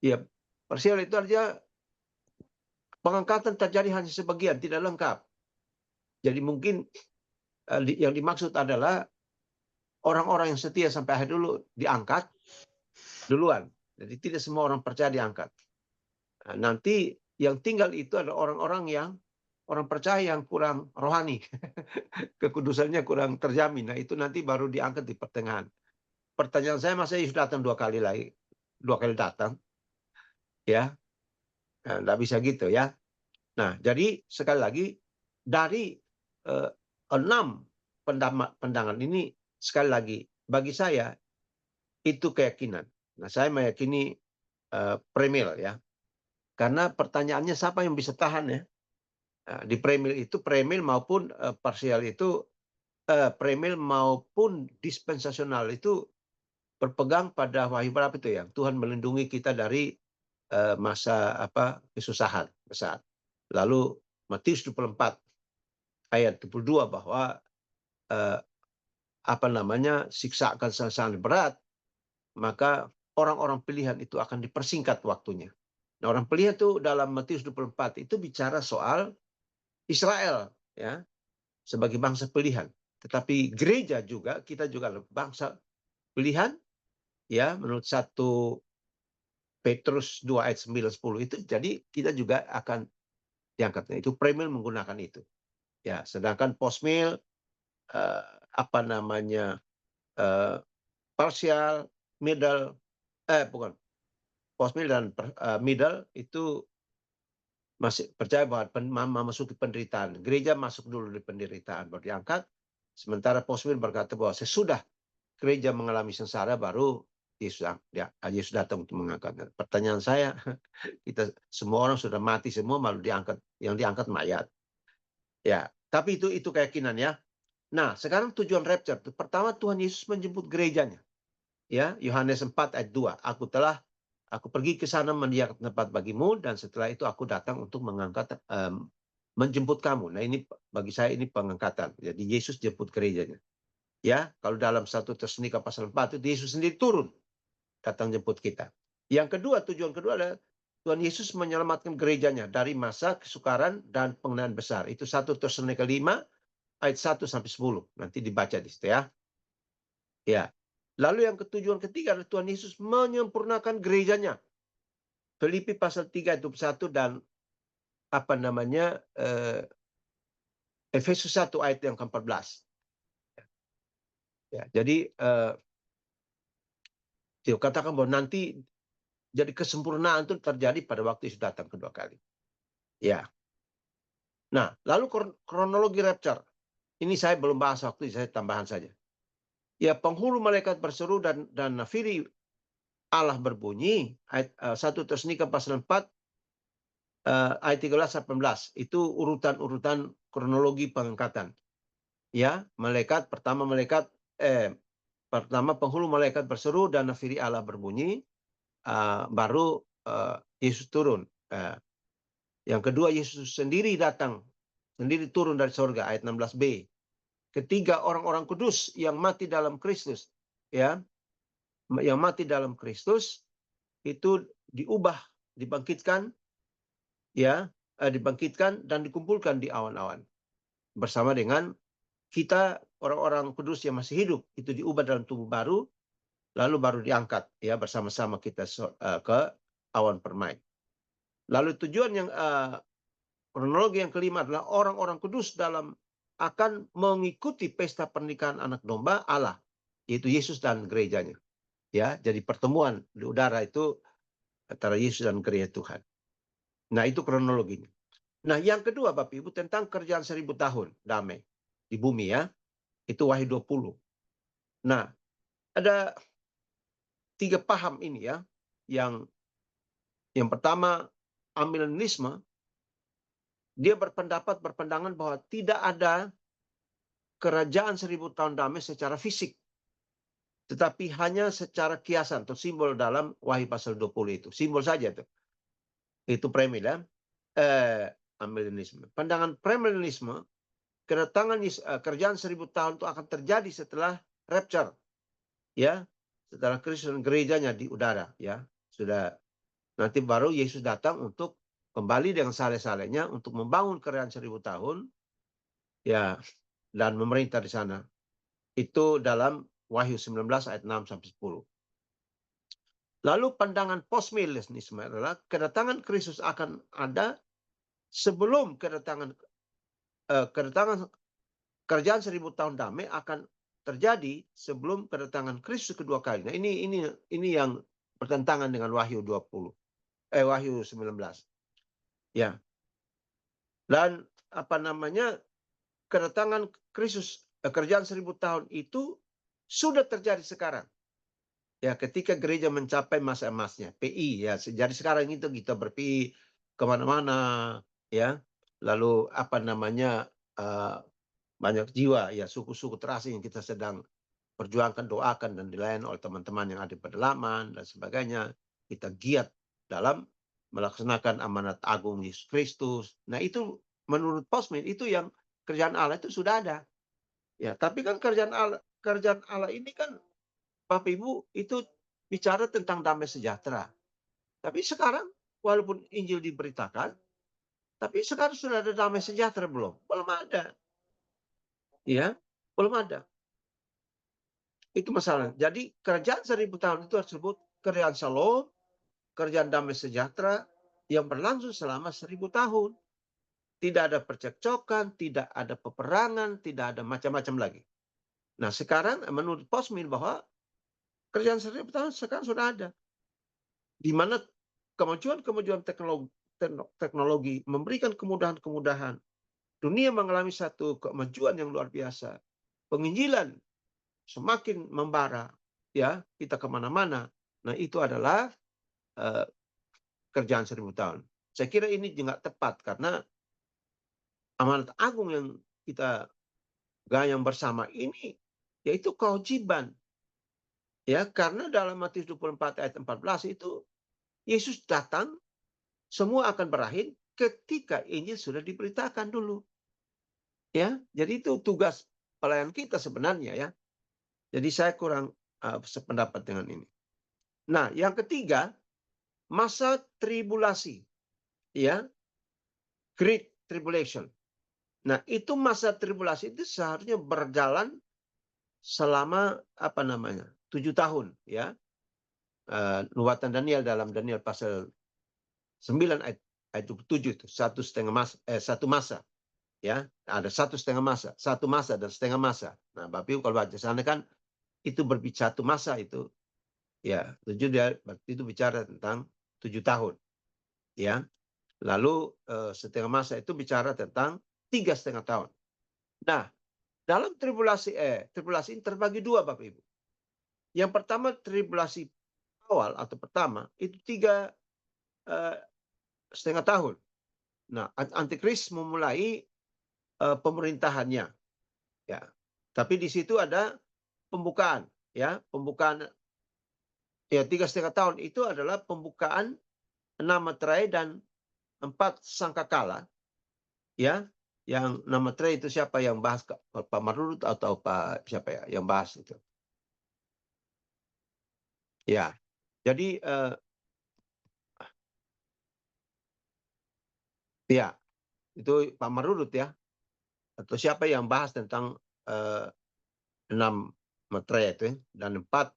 Ya, parsial itu artinya pengangkatan terjadi hanya sebagian, tidak lengkap. Jadi mungkin yang dimaksud adalah orang-orang yang setia sampai akhir dulu diangkat duluan. Jadi tidak semua orang percaya diangkat. Nah, nanti yang tinggal itu adalah orang-orang yang orang percaya yang kurang rohani, kekudusannya kurang terjamin. Nah, itu nanti baru diangkat di pertengahan. Pertanyaan saya, masa Yesus datang dua kali datang, ya, nggak bisa gitu ya. Nah, jadi sekali lagi dari eh, 6 pandangan ini, sekali lagi bagi saya itu keyakinan. Nah, saya meyakini premil ya, karena pertanyaannya siapa yang bisa tahan ya. Nah, di premil maupun parsial itu, premil maupun dispensasional itu berpegang pada wahyu berapa itu ya, Tuhan melindungi kita dari masa kesusahan besar. Lalu Matius 24 ayat 22 bahwa eh, siksa akan sangat berat, maka orang-orang pilihan itu akan dipersingkat waktunya. Nah, orang pilihan itu dalam Matius 24 itu bicara soal Israel ya, sebagai bangsa pilihan. Tetapi gereja juga, kita juga bangsa pilihan ya, menurut 1 Petrus 2 ayat 9 10 itu, jadi kita juga akan diangkat. Nah, itu premil menggunakan itu. Ya, sedangkan postmil eh, apa namanya eh, partial, middle, bukan, postmil dan middle itu masih percaya bahwa memasuki penderitaan. Gereja masuk dulu di penderitaan baru diangkat. Sementara postmil berkata bahwa sesudah gereja mengalami sengsara baru Yesus datang untuk mengangkat. Pertanyaan saya, kita semua orang sudah mati semua malu diangkat, yang diangkat mayat. Ya, tapi itu keyakinan ya. Nah, sekarang tujuan rapture. Pertama, Tuhan Yesus menjemput gerejanya. Ya, Yohanes 4 ayat 2. Aku pergi ke sana menyediakan tempat bagimu, dan setelah itu aku datang untuk menjemput kamu. Nah, ini bagi saya ini pengangkatan. Jadi Yesus jemput gerejanya. Ya, kalau dalam 1 Tesalonika pasal 4 itu Yesus sendiri turun datang jemput kita. Yang kedua, tujuan kedua adalah Tuhan Yesus menyelamatkan gerejanya dari masa kesukaran dan penghinaan besar. Itu 1 Tesalonika 5 ayat 1 sampai 10. Nanti dibaca di situ ya. Ya. Lalu yang tujuan ketiga adalah Tuhan Yesus menyempurnakan gerejanya. Filipi pasal 3 ayat 21 dan Efesus 1 ayat yang ke-14. Ya, jadi katakan bahwa nanti jadi kesempurnaan itu terjadi pada waktu Yesus datang kedua kali. Ya. Nah, lalu kronologi rapture. Ini saya belum bahas waktu, saya tambahan saja. Ya, penghulu malaikat berseru dan nafiri Allah berbunyi, ayat 1 Tesalonika pasal 4 ayat 13 18. Itu urutan kronologi pengangkatan. Ya, pertama penghulu malaikat berseru dan nafiri Allah berbunyi, baru Yesus turun. Yang kedua, Yesus sendiri datang, sendiri turun dari sorga, ayat 16b. Ketiga, orang-orang kudus yang mati dalam Kristus, ya, yang mati dalam Kristus itu diubah, dibangkitkan, ya, dibangkitkan dan dikumpulkan di awan-awan bersama dengan kita, orang-orang kudus yang masih hidup, itu diubah dalam tubuh baru, lalu baru diangkat ya bersama-sama kita ke awan permai. Lalu tujuan yang kronologi yang kelima adalah orang-orang kudus akan mengikuti pesta pernikahan anak domba Allah, yaitu Yesus dan gerejanya. Ya, jadi pertemuan di udara itu antara Yesus dan gereja Tuhan. Nah, itu kronologinya. Nah, yang kedua Bapak Ibu tentang kerjaan 1000 tahun damai di bumi ya. Itu Wahyu 20. Nah, ada 3 paham ini ya. Yang pertama, amilenialisme, dia berpendangan bahwa tidak ada kerajaan 1000 tahun damai secara fisik, tetapi hanya secara kiasan atau simbol dalam Wahyu pasal 20 itu. Simbol saja itu. Itu premil ya. Amilenialisme. Pandangan premilenialisme, kedatangan kerajaan 1000 tahun itu akan terjadi setelah rapture. Ya, setelah Kristus dan gerejanya di udara ya. Sudah Nanti baru Yesus datang untuk kembali dengan saleh-salehnya untuk membangun kerajaan 1000 tahun, ya, dan memerintah di sana. Itu dalam Wahyu 19 ayat 6 sampai 10. Lalu pandangan postmilenialisme adalah kedatangan Kristus akan ada sebelum kedatangan kerajaan 1000 tahun damai akan terjadi sebelum kedatangan Kristus kedua kali. Nah, ini yang bertentangan dengan Wahyu 19. Ya. Dan kedatangan Kristus kerajaan 1000 tahun itu sudah terjadi sekarang. Ya, ketika gereja mencapai masa emasnya, PI ya. Jadi sekarang itu kita ber-PI kemana-mana, ya. Lalu banyak jiwa, ya, suku-suku terasing yang kita sedang perjuangkan, doakan, dan dilayani oleh teman-teman yang ada di pedalaman dan sebagainya. Kita giat dalam melaksanakan amanat agung Yesus Kristus. Nah, itu menurut Postman itu yang kerjaan Allah itu sudah ada. Ya, tapi kan kerjaan Allah ini kan Bapak Ibu itu bicara tentang damai sejahtera. Tapi sekarang walaupun Injil diberitakan, tapi sekarang sudah ada damai sejahtera belum? Belum ada. Ya, belum ada. Itu masalah. Jadi kerajaan 1000 tahun itu disebut kerajaan Shalom, kerajaan damai sejahtera yang berlangsung selama 1000 tahun. Tidak ada percekcokan, tidak ada peperangan, tidak ada macam-macam lagi. Nah, sekarang menurut Postmil bahwa kerajaan 1000 tahun sekarang sudah ada. Di mana kemajuan teknologi memberikan kemudahan-kemudahan. Dunia mengalami satu kemajuan yang luar biasa. Penginjilan semakin membara, ya, kita kemana-mana. Nah, itu adalah kerjaan 1000 tahun. Saya kira ini juga tepat karena amanat agung yang kita gayang bersama ini yaitu kewajiban. Ya, karena dalam Matius 24 ayat 14 itu Yesus datang, semua akan berakhir ketika Injil sudah diberitakan dulu. Ya, jadi itu tugas pelayan kita sebenarnya, ya. Jadi saya kurang sependapat dengan ini. Nah, yang ketiga, masa tribulasi, ya, Great Tribulation. Nah, itu masa tribulasi itu seharusnya berjalan selama 7 tahun, ya. Nubuatan Daniel dalam Daniel pasal 9 ayat 27 itu satu masa, ya. Ada 1,5 masa dan setengah masa. Nah, Bapak Ibu kalau baca sana kan itu berbicara 1 masa itu, ya, 7 dia berarti itu bicara tentang 7 tahun, ya. Lalu setengah masa itu bicara tentang 3,5 tahun. Nah, dalam tribulasi ini terbagi dua, Bapak Ibu. Yang pertama tribulasi awal atau pertama itu 3,5 tahun. Nah, antikris memulai pemerintahannya, ya. Tapi di situ ada pembukaan, ya, pembukaan, ya, 3,5 tahun itu adalah pembukaan 6 materai dan 4 sangkakala, ya. Yang 6 materai itu siapa yang bahas, Pak Marurut atau Pak siapa ya yang bahas itu? Ya, jadi ya itu Pak Marurut, ya, atau siapa yang bahas tentang 6 materai itu, ya, dan 4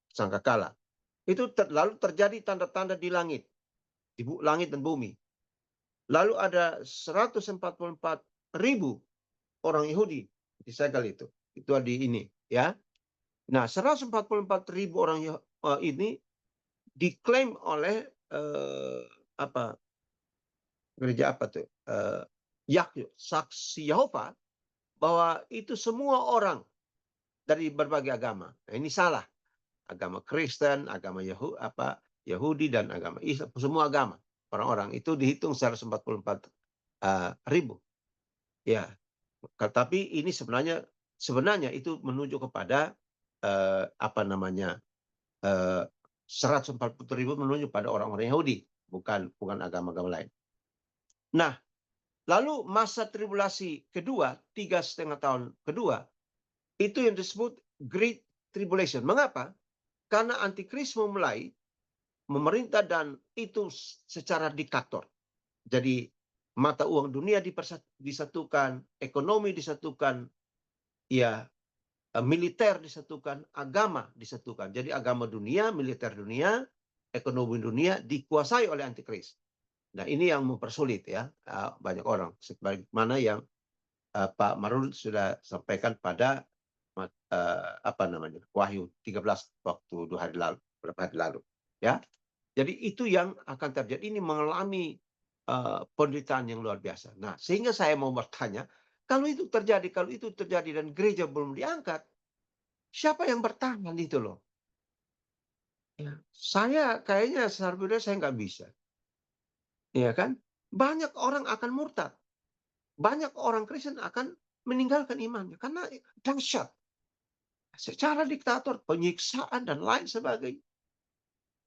sangkakala. Itu lalu terjadi tanda-tanda di langit, langit dan bumi. Lalu ada 144.000 orang Yahudi disegel itu. Itu di ini, ya. Nah, 144.000 orang ini diklaim oleh gereja apa tuh? Saksi Yehova bahwa itu semua orang dari berbagai agama. Nah, ini salah. Agama Kristen, agama Yahudi dan agama Islam, semua agama. Orang-orang itu dihitung 144.000. Ya, tapi ini sebenarnya itu menuju kepada 144.000 menuju pada orang-orang Yahudi, bukan agama-agama lain. Nah, lalu masa tribulasi kedua, 3,5 tahun kedua, itu yang disebut Great Tribulation. Mengapa? Karena antikris memulai memerintah dan itu secara diktator. Jadi mata uang dunia disatukan, ekonomi disatukan, ya militer disatukan, agama disatukan. Jadi agama dunia, militer dunia, ekonomi dunia dikuasai oleh antikris. Nah ini yang mempersulit ya banyak orang. Sebagaimana yang Pak Marul sudah sampaikan pada Wahyu 13 waktu 2 hari lalu, beberapa hari lalu. Ya, jadi itu yang akan terjadi. Ini mengalami penderitaan yang luar biasa. Nah, sehingga saya mau bertanya, kalau itu terjadi dan gereja belum diangkat, siapa yang bertahan itu loh? Ya, saya kayaknya secara pribadi saya nggak bisa. Ya kan? Banyak orang akan murtad. Banyak orang Kristen akan meninggalkan imannya karena dahsyat. Secara diktator, penyiksaan dan lain sebagainya.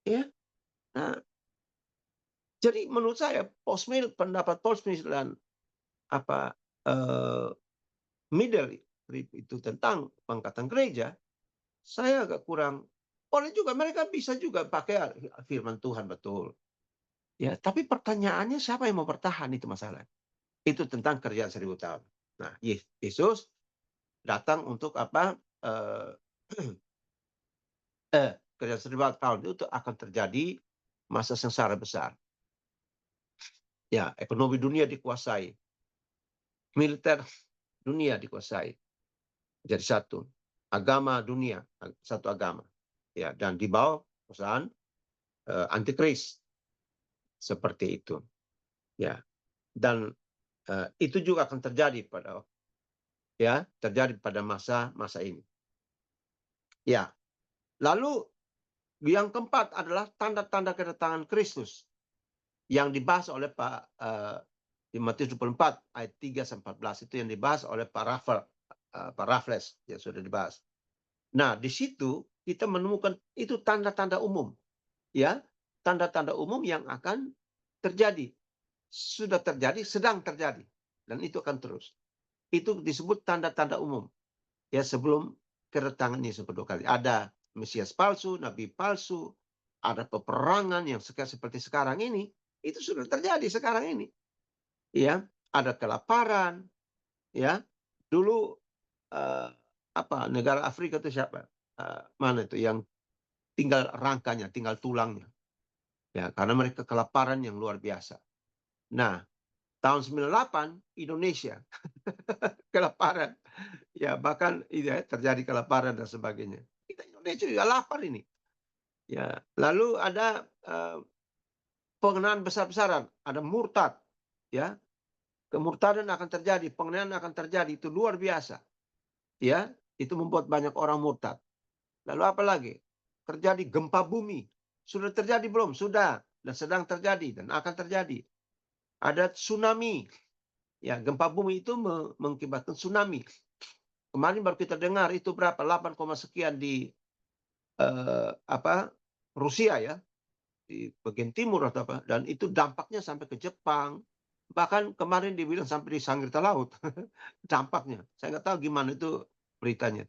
Ya. Nah, jadi menurut saya pendapat Paul Smith dan apa Middle itu tentang pengangkatan gereja, saya agak kurang. Boleh juga mereka bisa juga pakai firman Tuhan betul. Ya, tapi pertanyaannya siapa yang mau bertahan itu masalah. Itu tentang kerjaan 1000 tahun. Nah, Yesus datang untuk apa? Kerjaan 1000 tahun itu akan terjadi masa sengsara besar. Ya, ekonomi dunia dikuasai, militer dunia dikuasai. Jadi satu, agama dunia satu agama. Ya, dan di bawah perusahaan antikris seperti itu. Ya, dan itu juga akan terjadi pada masa ini. Ya, lalu yang keempat adalah tanda-tanda kedatangan Kristus yang dibahas oleh di Matius 24 ayat 3 sampai 14 itu yang dibahas oleh Pak Raffles yang sudah dibahas. Nah, di situ kita menemukan itu tanda-tanda umum, ya, tanda-tanda umum yang akan terjadi, sudah terjadi, sedang terjadi, dan itu akan terus. Itu disebut tanda-tanda umum, ya sebelum kedatangan Yesus kedua kali. Ada Mesias palsu, Nabi palsu, ada peperangan yang seperti sekarang ini, itu sudah terjadi sekarang ini. Ya, ada kelaparan, ya. Dulu negara Afrika itu siapa? Mana itu yang tinggal rangkanya, tinggal tulangnya. Ya, karena mereka kelaparan yang luar biasa. Nah, tahun 98 Indonesia kelaparan. Ya, bahkan terjadi kelaparan dan sebagainya. Kita Indonesia juga lapar ini. Ya, lalu ada pengenaan besar-besaran, ada murtad, ya. Kemurtadan akan terjadi, pengenaan akan terjadi, itu luar biasa. Ya, itu membuat banyak orang murtad. Lalu apa lagi? Terjadi gempa bumi. Sudah terjadi belum? Sudah. Dan sedang terjadi dan akan terjadi. Ada tsunami. Ya, gempa bumi itu mengakibatkan tsunami. Kemarin baru kita dengar itu berapa? 8, sekian di Rusia ya. Di bagian timur atau apa. Dan itu dampaknya sampai ke Jepang. Bahkan kemarin dibilang sampai di Sanggirta Laut. Dampaknya. Saya nggak tahu gimana itu beritanya.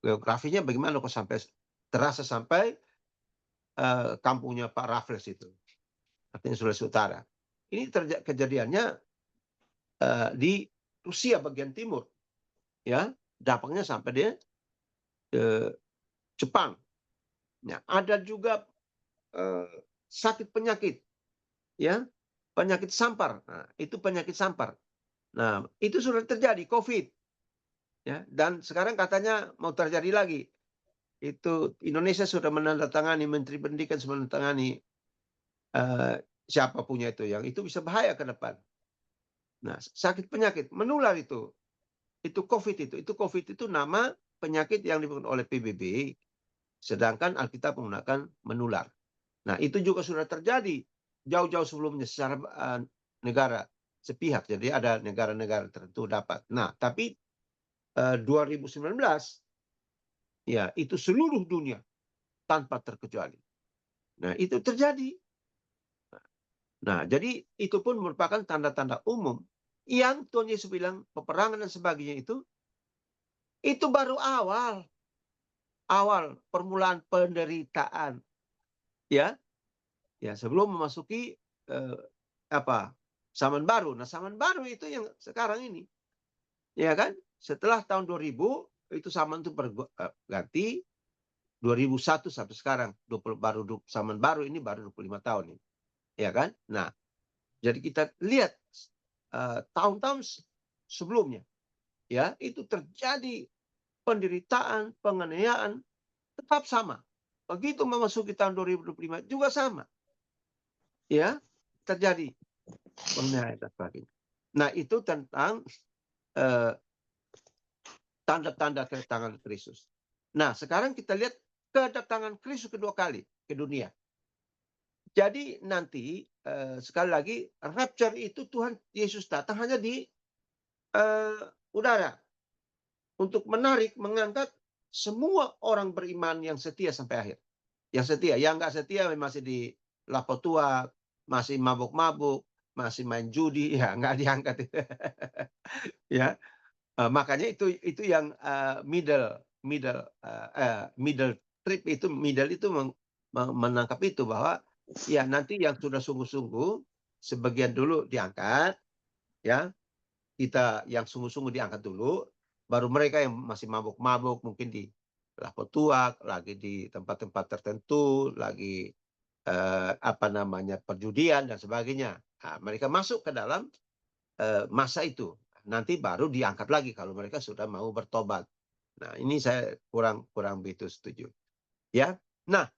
Geografinya bagaimana kok sampai terasa sampai kampungnya Pak Raffles itu, artinya Sulawesi Utara. Ini kejadiannya di Rusia bagian timur, ya, dampaknya sampai di Jepang. Nah, ada juga sakit penyakit, ya, penyakit sampar. Nah, itu penyakit sampar. Nah, itu sudah terjadi COVID, ya, dan sekarang katanya mau terjadi lagi. Itu Indonesia sudah menandatangani, Menteri Pendidikan sudah menandatangani siapa punya itu, yang itu bisa bahaya ke depan. Nah, sakit penyakit menular itu COVID itu COVID itu nama penyakit yang diberikan oleh PBB, sedangkan Alkitab menggunakan menular. Nah, itu juga sudah terjadi jauh-jauh sebelumnya secara negara sepihak. Jadi ada negara-negara tertentu dapat. Nah, tapi 2019 ya itu seluruh dunia tanpa terkecuali. Nah, itu terjadi. Nah, jadi itu pun merupakan tanda-tanda umum yang Tuhan Yesus bilang peperangan dan sebagainya itu baru awal permulaan penderitaan. Ya, ya sebelum memasuki apa zaman baru. Nah, zaman baru itu yang sekarang ini, ya kan? Setelah tahun 2000 itu zaman itu ganti 2001 sampai sekarang 20 zaman baru ini baru 25 tahun nih, ya kan? Nah, jadi kita lihat tahun-tahun sebelumnya, ya itu terjadi penderitaan, penganiayaan tetap sama. Begitu memasuki tahun 2025 juga sama, ya terjadi penganiayaan dan sebagainya. Nah, itu tentang eh, tanda-tanda kedatangan Kristus. Nah, sekarang kita lihat kedatangan Kristus kedua kali ke dunia. Jadi nanti sekali lagi rapture itu Tuhan Yesus datang hanya di udara untuk menarik, mengangkat semua orang beriman yang setia sampai akhir. Yang setia, yang nggak setia masih di lapo tua, masih mabuk-mabuk, masih main judi, ya nggak diangkat. Ya, makanya itu yang middle trip itu middle itu menangkap itu bahwa ya nanti yang sudah sungguh-sungguh sebagian dulu diangkat, ya kita yang sungguh-sungguh diangkat dulu, baru mereka yang masih mabuk-mabuk mungkin di lapo tua, lagi di tempat-tempat tertentu, lagi apa namanya perjudian dan sebagainya. Nah, mereka masuk ke dalam masa itu. Nanti baru diangkat lagi kalau mereka sudah mau bertobat. Nah, ini saya kurang kurang begitu setuju. Ya. Nah,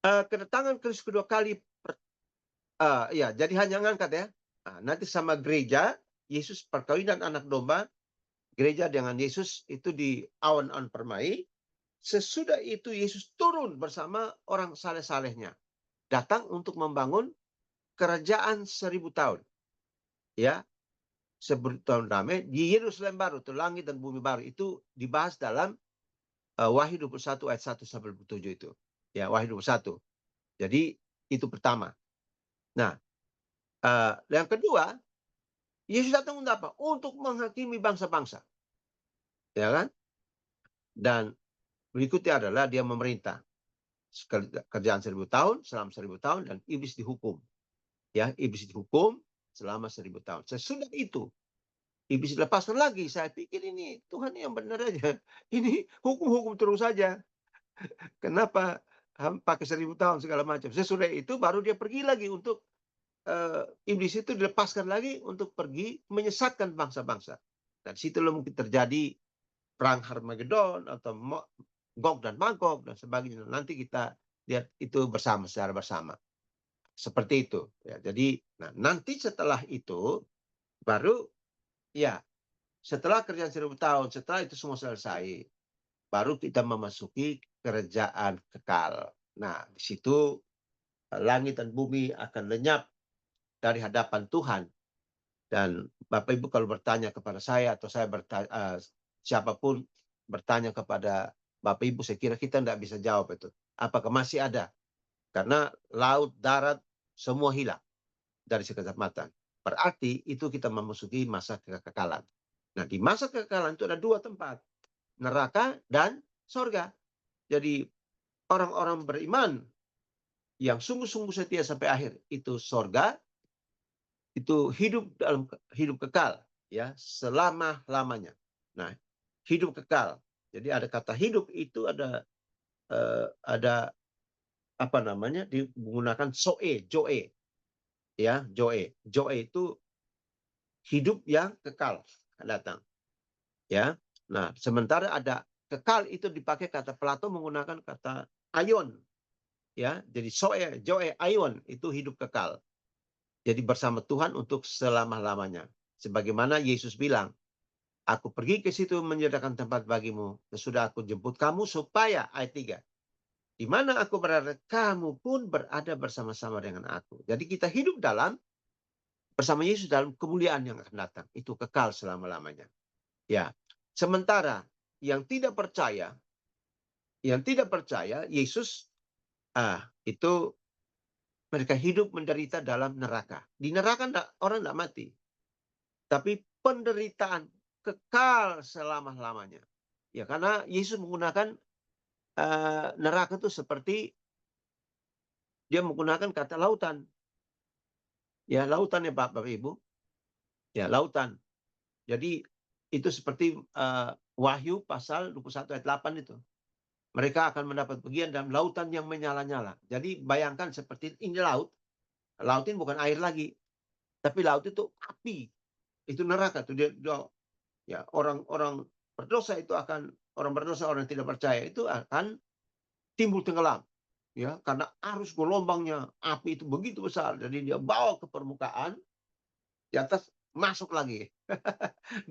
kedatangan Kristus kedua kali ya, jadi hanya ngangkat ya. Nah, nanti sama gereja, Yesus perkawinan anak domba, gereja dengan Yesus itu di awan-awan permai. Sesudah itu Yesus turun bersama orang saleh-salehnya. Datang untuk membangun kerajaan 1000 tahun. Ya, 1000 tahun damai di Yerusalem baru, itu langit dan bumi baru. Itu dibahas dalam Wahyu 21 ayat 1 sampai 27 itu. Ya, Wahyu 21. Jadi itu pertama. Nah, yang kedua, Yesus datang untuk apa? Untuk menghakimi bangsa-bangsa. Ya kan? Dan berikutnya adalah dia memerintah. Kerjaan 1000 tahun, selama 1000 tahun, dan iblis dihukum. Ya, iblis dihukum selama 1000 tahun. Sesudah itu, iblis dilepaskan lagi. Saya pikir ini Tuhan yang benar aja. Ini hukum-hukum terus saja. Kenapa pakai 1000 tahun segala macam? Sesudah itu baru dia pergi lagi untuk iblis itu dilepaskan lagi untuk pergi menyesatkan bangsa-bangsa. Dan situlah mungkin terjadi perang Harmagedon atau Gog dan Magog dan sebagainya. Nanti kita lihat itu bersama secara bersama. Seperti itu. Ya, jadi nah, nanti setelah itu baru ya setelah kerjaan 1000 tahun, setelah itu semua selesai, baru kita memasuki kerajaan kekal. Nah, di situ langit dan bumi akan lenyap dari hadapan Tuhan. Dan Bapak Ibu kalau bertanya kepada saya atau saya bertanya, siapapun bertanya kepada Bapak Ibu, saya kira kita tidak bisa jawab itu. Apakah masih ada? Karena laut, darat, semua hilang dari sekejap mata. Berarti itu kita memasuki masa kekekalan. Nah, di masa kekekalan itu ada dua tempat. Neraka dan sorga. Jadi orang-orang beriman yang sungguh-sungguh setia sampai akhir itu sorga, itu hidup dalam hidup kekal ya selama-lamanya. Nah, hidup kekal. Jadi ada kata hidup itu ada apa namanya digunakan soe, joe ya, joe. Joe itu hidup yang kekal datang ya. Nah, sementara ada kekal itu dipakai kata Plato menggunakan kata aion ya. Jadi soe, joe, aion itu hidup kekal. Jadi bersama Tuhan untuk selama-lamanya. Sebagaimana Yesus bilang, aku pergi ke situ menyediakan tempat bagimu. Sesudah aku jemput kamu supaya, ayat 3. Di mana aku berada, kamu pun berada bersama-sama dengan aku. Jadi kita hidup bersama Yesus dalam kemuliaan yang akan datang. Itu kekal selama-lamanya. Ya. Sementara yang tidak percaya, Yesus itu mereka hidup menderita dalam neraka. Di neraka orang tidak mati. Tapi penderitaan kekal selama-lamanya. Ya, karena Yesus menggunakan neraka itu seperti dia menggunakan kata lautan. Ya, lautan ya Bapak Ibu. Ya, lautan. Jadi itu seperti Wahyu pasal 21 ayat 8 itu. Mereka akan mendapat bagian dalam lautan yang menyala-nyala. Jadi bayangkan seperti ini laut. Laut ini bukan air lagi, tapi laut itu api. Itu neraka tuh ya orang-orang berdosa itu akan orang berdosa orang yang tidak percaya itu akan timbul tenggelam ya karena arus gelombangnya api itu begitu besar jadi dia bawa ke permukaan di atas masuk lagi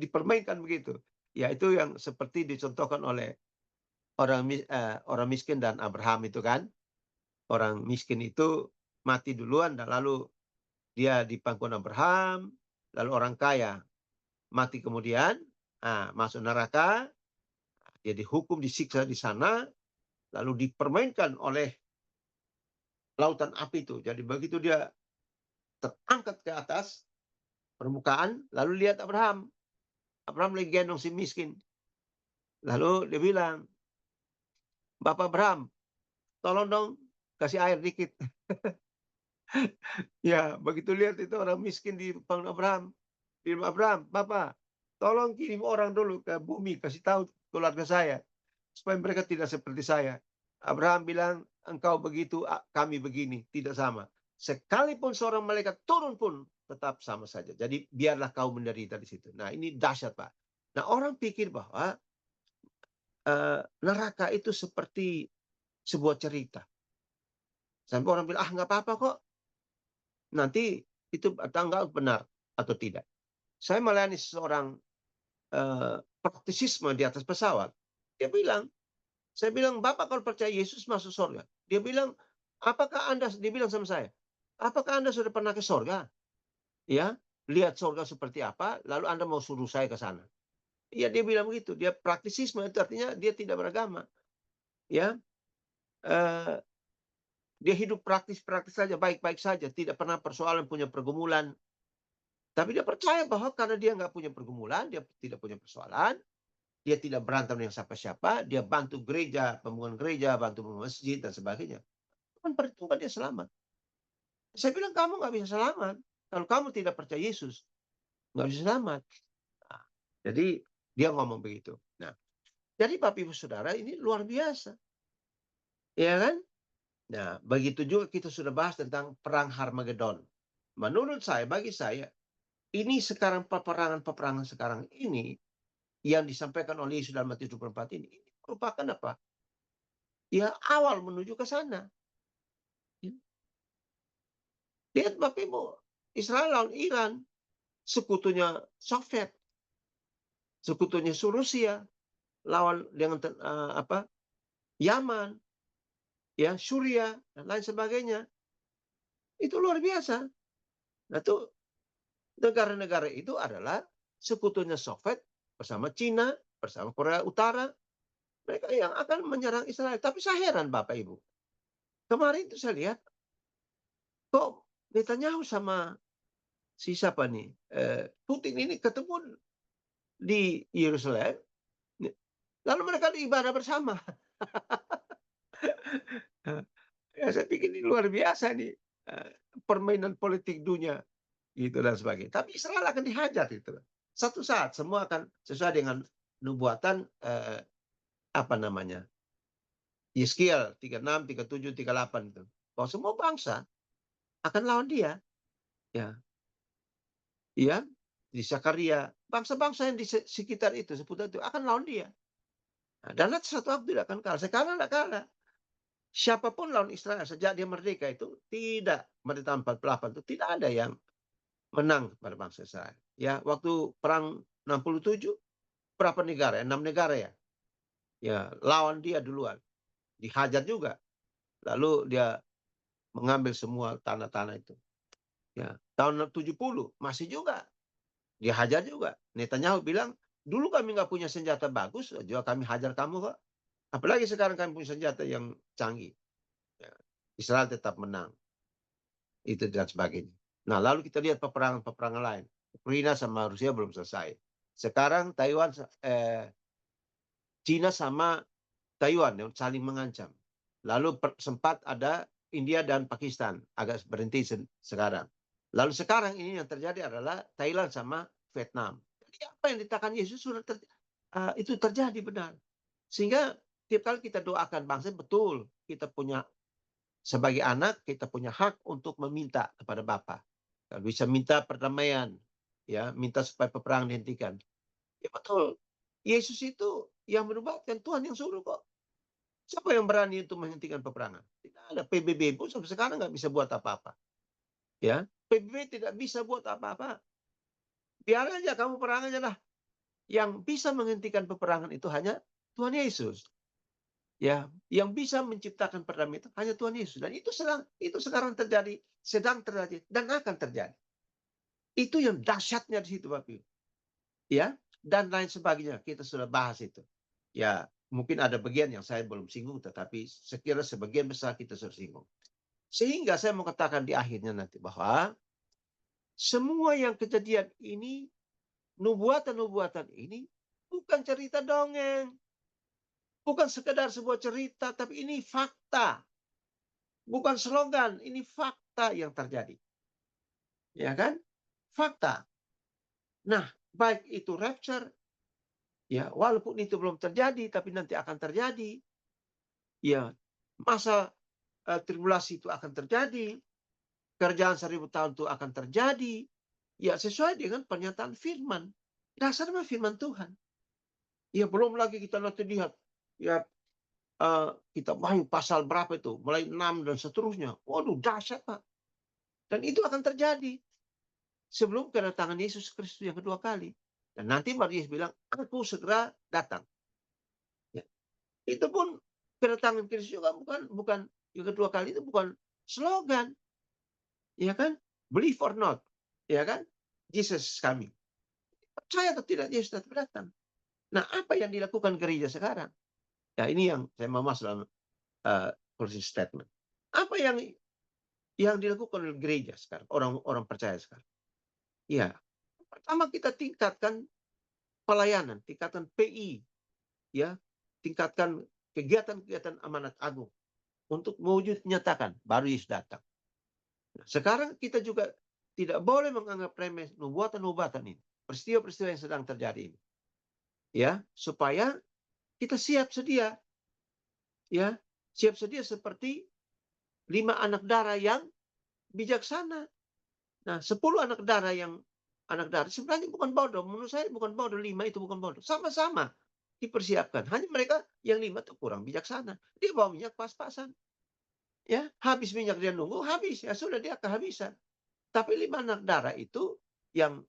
dipermainkan begitu ya itu yang seperti dicontohkan oleh orang miskin dan Abraham itu kan orang miskin itu mati duluan dan lalu dia di pangkuan Abraham lalu orang kaya mati kemudian masuk neraka dia dihukum disiksa di sana lalu dipermainkan oleh lautan api itu jadi begitu dia terangkat ke atas permukaan lalu lihat Abraham lagi gendong si miskin lalu dia bilang Bapak Abraham tolong dong kasih air dikit ya begitu lihat itu orang miskin di depan Abraham bilang Abraham Bapak tolong kirim orang dulu ke bumi kasih tahu keluarga saya supaya mereka tidak seperti saya Abraham bilang engkau begitu kami begini tidak sama sekalipun seorang malaikat turun pun tetap sama saja jadi biarlah kau menderita di situ nah ini dahsyat Pak nah orang pikir bahwa neraka itu seperti sebuah cerita sampai orang bilang nggak apa-apa kok nanti itu tanggal benar atau tidak saya melayani seseorang praktisisme di atas pesawat saya bilang Bapak kalau percaya Yesus masuk surga dia bilang dia bilang sama saya apakah Anda sudah pernah ke surga ya lihat surga seperti apa lalu Anda mau suruh saya ke sana ya dia bilang begitu dia praktisisme itu artinya dia tidak beragama ya eh, dia hidup praktis-praktis saja baik-baik saja tidak pernah persoalan punya pergumulan tapi dia percaya bahwa karena dia nggak punya pergumulan dia tidak punya persoalan dia tidak berantem dengan siapa-siapa dia bantu gereja pembangunan gereja bantu masjid dan sebagainya kan perhitungan dia selamat saya bilang kamu nggak bisa selamat kalau kamu tidak percaya Yesus nggak bisa selamat nah, jadi dia ngomong begitu nah jadi Bapak Ibu Saudara ini luar biasa ya kan nah begitu juga kita sudah bahas tentang perang Harmagedon menurut saya bagi saya ini sekarang peperangan sekarang ini yang disampaikan oleh Yesus dalam Matius 24 ini merupakan apa ya awal menuju ke sana lihat Bapak Ibu Israel lawan Iran sekutunya Soviet sekutunya Rusia lawan dengan Yaman ya Suriah dan lain sebagainya itu luar biasa nah itu negara-negara itu adalah sekutunya Soviet bersama Cina bersama Korea Utara mereka yang akan menyerang Israel tapi saya heran Bapak Ibu kemarin itu saya lihat kok Netanyahu sama si siapa nih Putin ini ketemu di Yerusalem lalu mereka ibadah bersama ya saya pikir ini luar biasa nih permainan politik dunia gitu dan sebagainya. Tapi Israel akan dihajar itu. Satu saat semua akan sesuai dengan nubuatan apa namanya? Yeskiel 36, 37, 38 itu. Bahwa semua bangsa akan lawan dia. Ya. Iya, di Zakaria, bangsa-bangsa yang di sekitar itu, seputar itu akan lawan dia. Nah, dan satu waktu tidak akan kalah. Sekarang tidak kalah. Siapapun lawan Israel sejak dia merdeka itu tidak merdeka 48 itu tidak ada yang menang pada bangsa Israel. Ya, waktu perang 67 berapa negara? 6 negara ya. Ya, lawan dia duluan. Dihajar juga. Lalu dia mengambil semua tanah-tanah itu. Ya, tahun 70 masih juga. Dia hajar juga. Netanyahu bilang, dulu kami nggak punya senjata bagus, juga kami hajar kamu kok. Apalagi sekarang kami punya senjata yang canggih. Ya, Israel tetap menang. Itu dan sebagainya. Nah, lalu kita lihat peperangan-peperangan lain. Ukraina sama Rusia belum selesai. Sekarang China sama Taiwan yang saling mengancam. Lalu sempat ada India dan Pakistan agak berhenti sekarang. Lalu sekarang ini yang terjadi adalah Thailand sama Vietnam. Jadi apa yang dikatakan Yesus sudah itu terjadi benar. Sehingga tiap kali kita doakan bangsa, betul kita punya sebagai anak kita punya hak untuk meminta kepada Bapa. Kalau bisa minta perdamaian, ya, minta supaya peperangan dihentikan. Ya betul. Yesus itu yang menubatkan, Tuhan yang suruh kok. Siapa yang berani untuk menghentikan peperangan? Tidak ada. PBB pun sampai sekarang nggak bisa buat apa-apa. Ya, PBB tidak bisa buat apa-apa. Biar aja kamu perang aja lah. Yang bisa menghentikan peperangan itu hanya Tuhan Yesus. Ya, yang bisa menciptakan perdamaian itu hanya Tuhan Yesus. Dan itu sekarang terjadi, sedang terjadi dan akan terjadi. Itu yang dahsyatnya di situ, Bapak Ibu. Ya, dan lain sebagainya. Kita sudah bahas itu. Ya, mungkin ada bagian yang saya belum singgung, tetapi sekira sebagian besar kita sudah singgung. Sehingga saya mau katakan di akhirnya nanti bahwa semua yang kejadian ini, nubuatan-nubuatan ini bukan cerita dongeng. Bukan sekedar sebuah cerita, tapi ini fakta. Bukan slogan, ini fakta yang terjadi. Ya kan? Fakta. Nah, baik itu rapture, ya walaupun itu belum terjadi, tapi nanti akan terjadi. Ya, masa tribulasi itu akan terjadi. Kerjaan 1000 tahun itu akan terjadi. Ya, sesuai dengan pernyataan firman. Dasarnya firman Tuhan. Ya, belum lagi kita nanti lihat. Ya, kita main pasal berapa itu. Mulai 6 dan seterusnya. Waduh, dahsyat, Pak. Dan itu akan terjadi sebelum kedatangan Yesus Kristus yang kedua kali. Dan nanti baru Yesus bilang, aku segera datang. Ya. Itu pun kedatangan Kristus juga bukan yang kedua kali itu bukan slogan. Ya kan? Believe or not. Ya kan? Jesus is coming. Percaya atau tidak, Yesus tetap datang. Nah, apa yang dilakukan gereja sekarang? Ya, ini yang saya mau masuk dalam closing statement. Apa yang dilakukan oleh gereja sekarang, orang-orang percaya sekarang? Ya, pertama kita tingkatkan pelayanan, tingkatkan PI, ya, tingkatkan kegiatan-kegiatan amanat agung untuk mewujud nyatakan baru Yesus datang. Nah, sekarang kita juga tidak boleh menganggap remeh nubuatan-nubuatan ini, peristiwa-peristiwa yang sedang terjadi ini, ya, supaya kita siap sedia, ya, siap sedia seperti 5 anak darah yang bijaksana. Nah, 10 anak darah sebenarnya bukan bodoh. Menurut saya bukan bodoh. 5 itu bukan bodoh. Sama-sama dipersiapkan. Hanya mereka yang 5 itu kurang bijaksana. Dia bawa minyak pas-pasan. Ya, habis minyak dia nunggu, habis. Ya sudah, dia kehabisan. Tapi 5 anak darah itu yang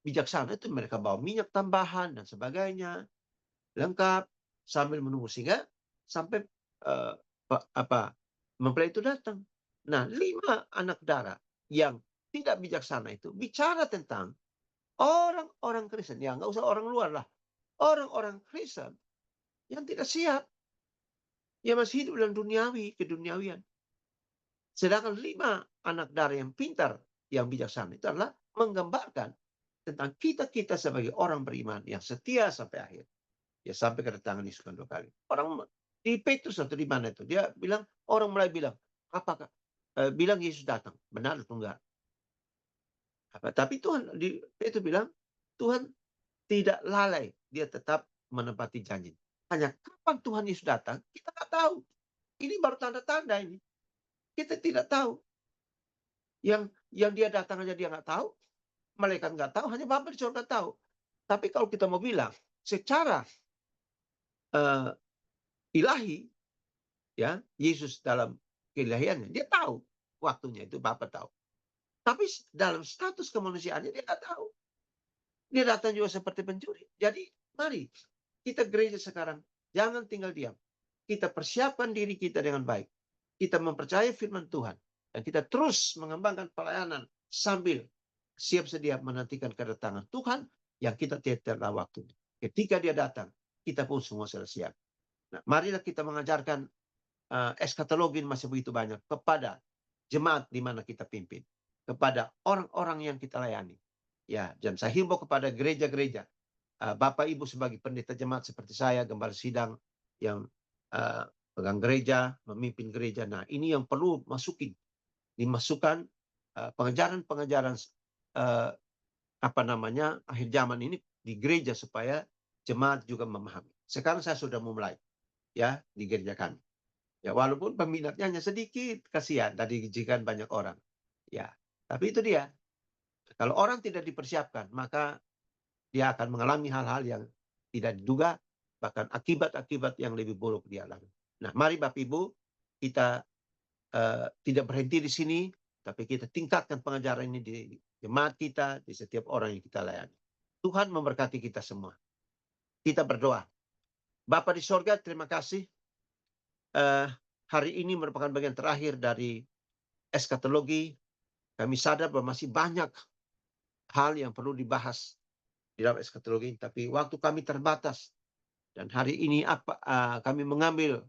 bijaksana itu mereka bawa minyak tambahan dan sebagainya. Lengkap sambil menunggu sehingga sampai eh, mempelai itu datang. Nah, 5 anak darah yang tidak bijaksana itu bicara tentang orang-orang Kristen. Ya, nggak usah orang luar lah. Orang-orang Kristen yang tidak siap. Yang masih hidup dalam keduniawian. Sedangkan 5 anak darah yang pintar, yang bijaksana itu adalah menggambarkan tentang kita-kita sebagai orang beriman yang setia sampai akhir. Ya, sampai kedatangan Yesus kedua kali. Orang di Petrus atau di mana itu, dia bilang, orang mulai bilang, apakah bilang Yesus datang, benar atau enggak? Tapi Tuhan itu bilang, Tuhan tidak lalai, dia tetap menepati janji. Hanya kapan Tuhan Yesus datang, kita nggak tahu. Ini baru tanda-tanda ini. Kita tidak tahu. Yang dia datang aja dia nggak tahu, malaikat nggak tahu, hanya Bapa di surga tahu. Tapi kalau kita mau bilang secara uh, ilahi, ya, Yesus dalam keilahiannya, dia tahu waktunya itu, Bapa tahu. Tapi dalam status kemanusiaannya dia nggak tahu. Dia datang juga seperti pencuri. Jadi mari kita gereja sekarang jangan tinggal diam. Kita persiapkan diri kita dengan baik. Kita mempercayai firman Tuhan. Dan kita terus mengembangkan pelayanan sambil siap sedia menantikan kedatangan Tuhan yang kita tidak tahu waktunya. Ketika dia datang, kita pun semua sudah siap. Nah, marilah kita mengajarkan eskatologi masih begitu banyak kepada jemaat di mana kita pimpin. Kepada orang-orang yang kita layani. Ya, dan saya himbau kepada gereja-gereja. Bapak Ibu sebagai pendeta jemaat seperti saya, gembala sidang yang pegang gereja, memimpin gereja. Nah, ini yang perlu dimasukkan pengajaran-pengajaran akhir zaman ini di gereja supaya jemaat juga memahami. Sekarang saya sudah memulai ya di gereja kami. Ya, walaupun peminatnya hanya sedikit, kasihan tadi dijikan banyak orang. Ya, tapi itu dia. Kalau orang tidak dipersiapkan, maka dia akan mengalami hal-hal yang tidak diduga, bahkan akibat-akibat yang lebih buruk dialami. Nah, mari Bapak Ibu, kita tidak berhenti di sini, tapi kita tingkatkan pengajaran ini di jemaat kita, di setiap orang yang kita layani. Tuhan memberkati kita semua. Kita berdoa. Bapa di sorga, terima kasih. Hari ini merupakan bagian terakhir dari eskatologi. Kami sadar bahwa masih banyak hal yang perlu dibahas di dalam eskatologi, tapi waktu kami terbatas. Dan hari ini kami mengambil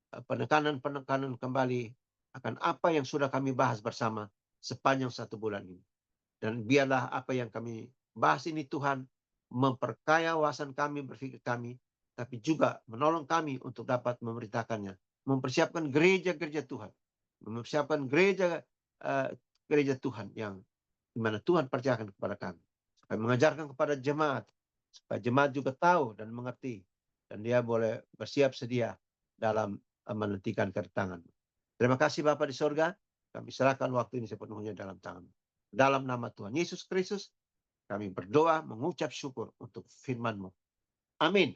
penekanan-penekanan kembali akan apa yang sudah kami bahas bersama sepanjang 1 bulan ini. Dan biarlah apa yang kami bahas ini Tuhan memperkaya wawasan kami, berpikir kami, tapi juga menolong kami untuk dapat memberitakannya. Mempersiapkan gereja-gereja Tuhan. Mempersiapkan gereja Tuhan yang dimana Tuhan percayakan kepada kami. Supaya mengajarkan kepada jemaat. Supaya jemaat juga tahu dan mengerti. Dan dia boleh bersiap sedia dalam menantikan kedatangan. Terima kasih Bapa di sorga. Kami serahkan waktu ini sepenuhnya dalam tangan. Dalam nama Tuhan Yesus Kristus, kami berdoa mengucap syukur untuk firman-Mu. Amin.